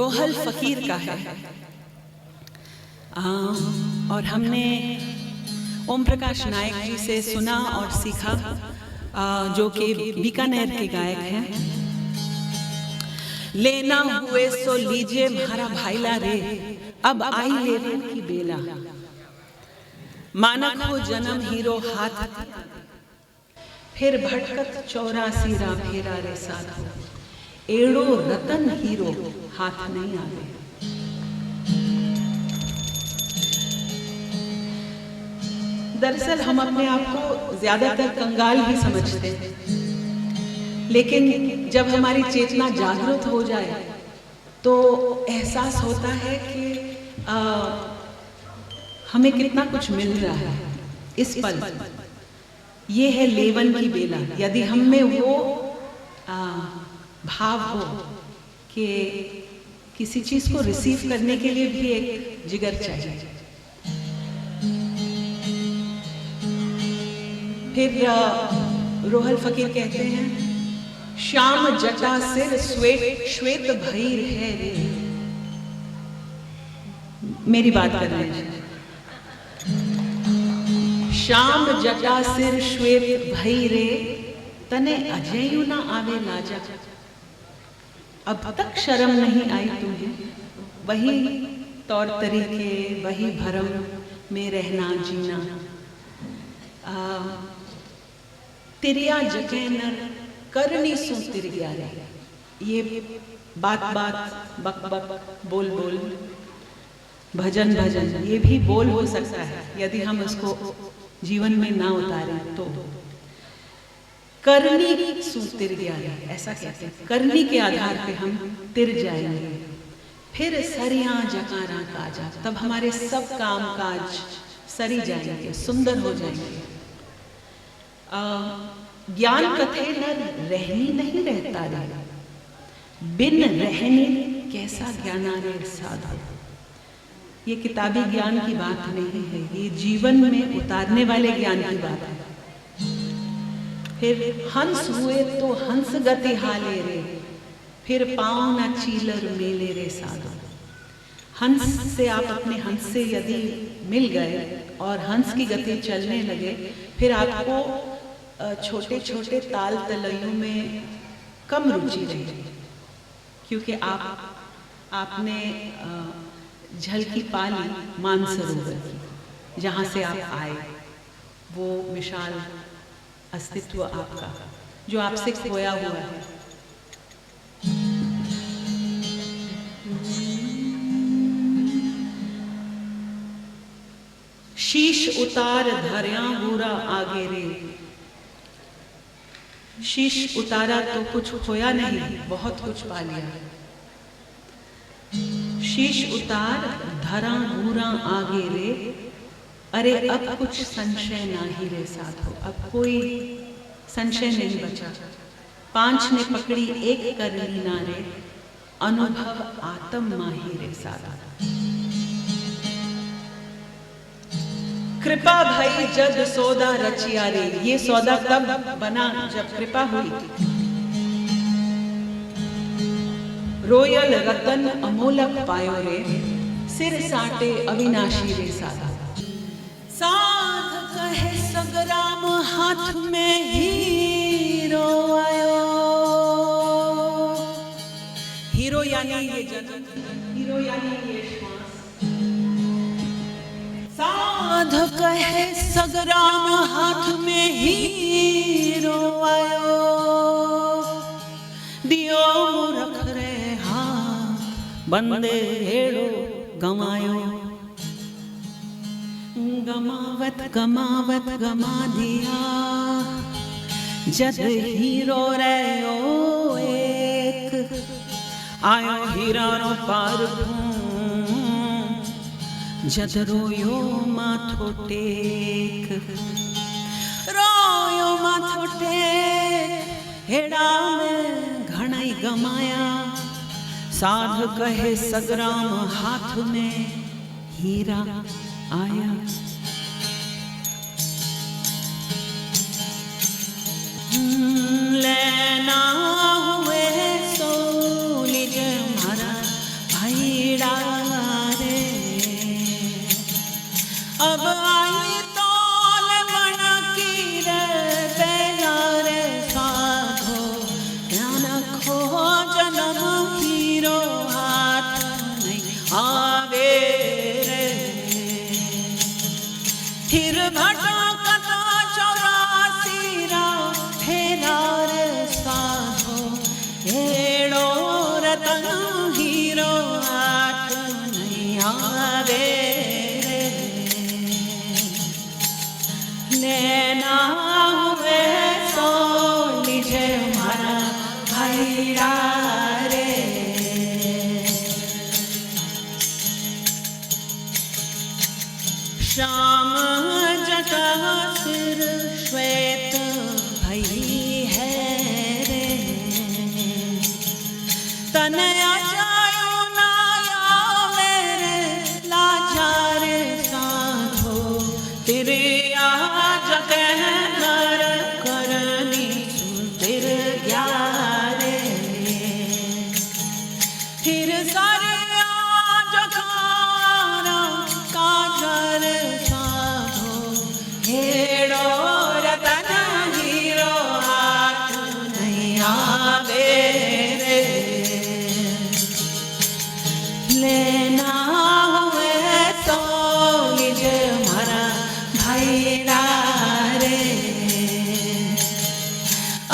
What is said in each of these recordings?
रोहल फकीर का है। और हमने ओम प्रकाश नायक जी से सुना और सीखा, जो कि बीकानेर के गायक हैं। लेना हुए सो लीजिए म्हारा भाईला रे, अब आई लेवन की बेला। मानक हो जन्म हीरो हाथ, फिर भटकत 84 रा फेरा रे साधो। एड़ो रतन हीरो हाथ नहीं आवे। दरअसल हम अपने आप को ज्यादातर कंगाल ही समझते हैं, लेकिन जब हमारी चेतना जागृत हो जाए तो एहसास होता है कि हमें कितना कुछ मिल रहा है इस पल। ये है लेवन की बेला। यदि हम में वो भाव हो कि किसी चीज को रिसीव करने के लिए भी एक जिगर चाहिए। फिर रोहल फकीर कहते हैं, श्याम जटा सिर श्वेत श्वेत भईर है रे। मेरी बात कर रहे हैं। श्याम जटा सिर श्वेत भई रे, तने अजयु ना आवे लाजा। अब तक शर्म नहीं आई तुम्हें, वही तौर तरीके, वही भरम में रहना जीना। तिरिया जके नर करनी सु तिर गया रे। ये बात बात बक बक बोल बोल भजन भजन ये भी बोल हो सकता है यदि हम उसको जीवन में ना उतारें तो। करनी सु तिर गया रे, ऐसा कहते हैं। करनी के आधार पे हम तिर जाएंगे। फिर सरिया जकारा काजा, तब हमारे सब काम काज सरी जाएंगे, सुंदर हो जाएंगे। ज्ञान कथे न रहनी नहीं रहता रे, बिन रहनी कैसा ज्ञानारे साधु। ये किताबी ज्ञान की बात नहीं है, ये जीवन में उतारने वाले ज्ञान की बात है। फिर हंस हुए तो हंस गति हाले रे, फिर पाँव न चीलर मेले रे साधु। हंस से आप अपने हंस से यदि मिल गए और हंस की गति चलने लगे, फिर आपको छोटे छोटे ताल तलैयों में कम रुचि रही, क्योंकि आपने झलकी पाली मानसरोवर की, जहाँ से आप आए। वो विशाल अस्तित्व आपका जो आपसे खोया हुआ है। शीश उतार धर्या बुरा आगे रे। शीश उतारा तो कुछ खोया नहीं, बहुत कुछ पा लिया। शीश उतार धरा बुरा आगे रे, अरे अब कुछ संशय ना ही रे साधो। अब कोई संशय नहीं बचा। पांच ने पकड़ी एक कर ली ना रे, अनुभव आत्म माही रे साधा। कृपा भई जद सौदा रचिया रे। ये सौदा तब बना जब कृपा हुई। रोयल रतन अमोलक पायो रे, सिर साटे अविनाशी रे साधा। साध कहे सगराम हाथ में हीरो आयो। हीरो यानी ये जन्म, हीरो यानी ये श्वास। साध कहे सगराम हाथ में हीरो आयो। दियो मूरख रे हाथ, बंदे हेड़ो गमायो। गमावत गमावत गमा दिया, जद हीरो रे ओ एक। आयो हीरानो पार जद रोयो माथो टेक। रोयो माथो टेक, हेड़ा में घणाई गमाया। साध कहे सगराम हाथ में हीरा आया। लेना हुए सो लीजिए म्हारा श्याम जटा सिर श्वेत भई है रे, तन आजायो नाया मेरे लाचार साधो, तेरे आज कह नर करनी सुतिर ग्यारे, फिर सारे आज खारा काजर साधो, हेड़ो रतन हीरो हाथ नहीं आवे रे, लेना हुए तो निज मरा भैरा रे,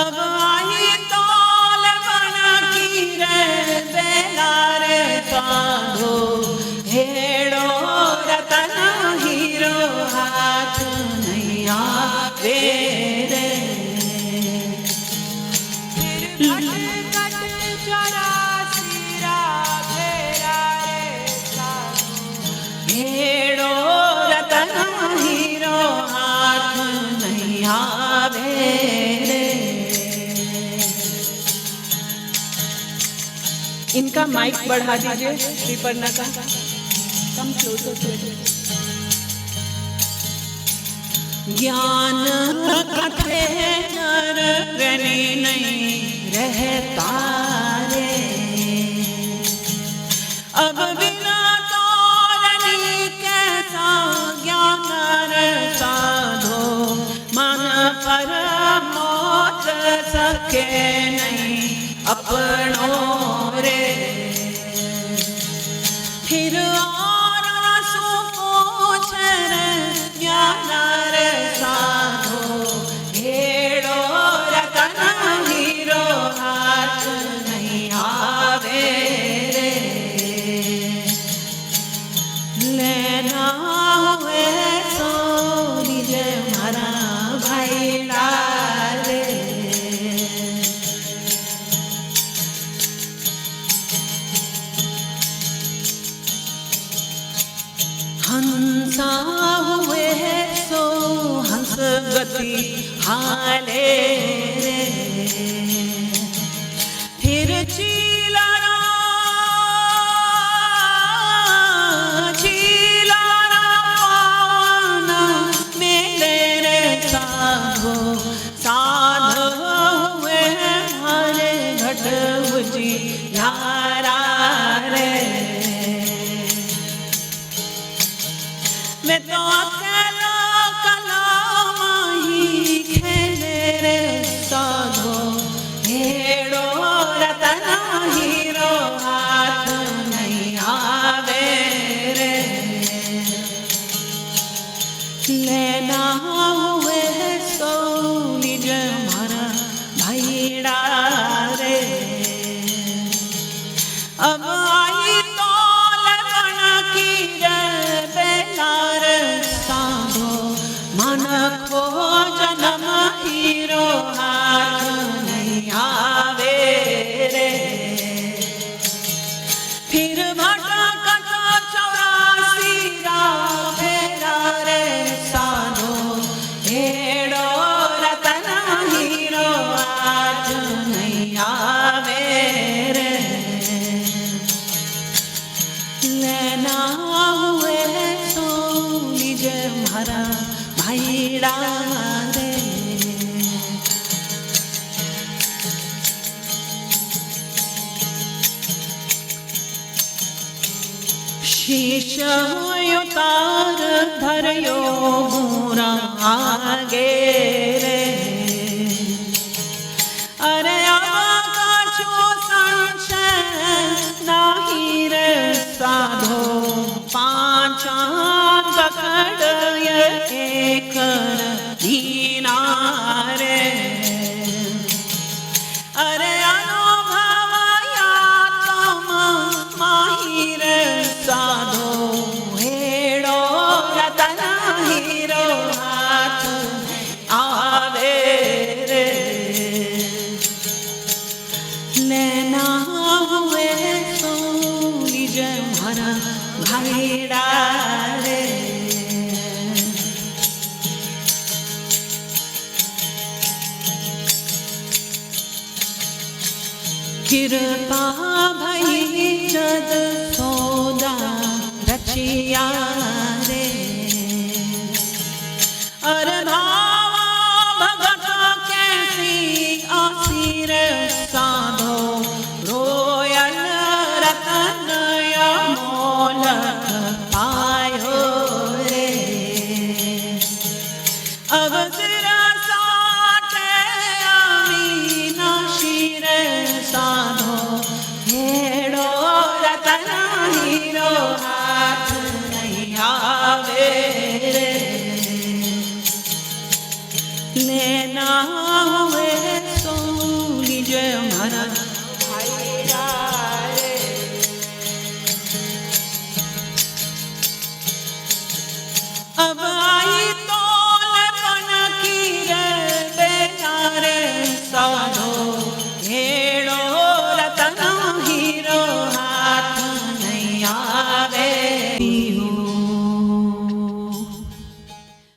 अब आई तौल बना की रे बेलार साधो, हेड़ो रतन हीरो हाथ नहीं आवे रे, फिर कट चौरासी फेरा रे साधो, हेड़ो रतन हीरो हाथ नहीं आवे रे। इनका माइक बढ़ा दीजिए श्रीपर्णा का, कम क्लोजर टू इट। ज्ञान कथे नर गनी नहीं रहता रे, अब बिना तोरनी कैसा ज्ञान साधो, मन पर मोच सके नहीं अपनों रे, फिर और आंसू पूछ ज्ञान साधो, हेड़ो रतन हीरो हाथ नहीं आवे रे, लेना हुए सो निज मरा भैरा रे, हंसा हुए सो हंस गति हाले रे, फिर चीलारा पाना मेले रे साधो, साधो हुए हमारे घट बुझी यारा रे, मैं तो अकेला कला माही खेले रे साधो, हेड़ो रतन हीरो हाथ नहीं आवे रे, लेना हुए सो निज मरा भैड़ा रे, अब आई तौल बना की बेलार साधो, मन खो जन्म हीरो हाथ नहीं आवे रे, फिर भटकत चौरासी फेरा रे साधो, हेड़ो रतन हीरो हाथ नहीं आवे रे, लेना हुए सो निज मरा भैरा रे, शीश उतार धरयो बुरा आगे रे, अरे आका छो संशय नाही रे साधो, पांचा पकड़ एक दीना रे, अरे अनुभव या तुम माही रे साधो, हेड़ो रतन हीरो हाथ आवे रे, लेना हुए सो निज मरा भैरा रे, कृपा भई जद सौदा रचिया रे। अर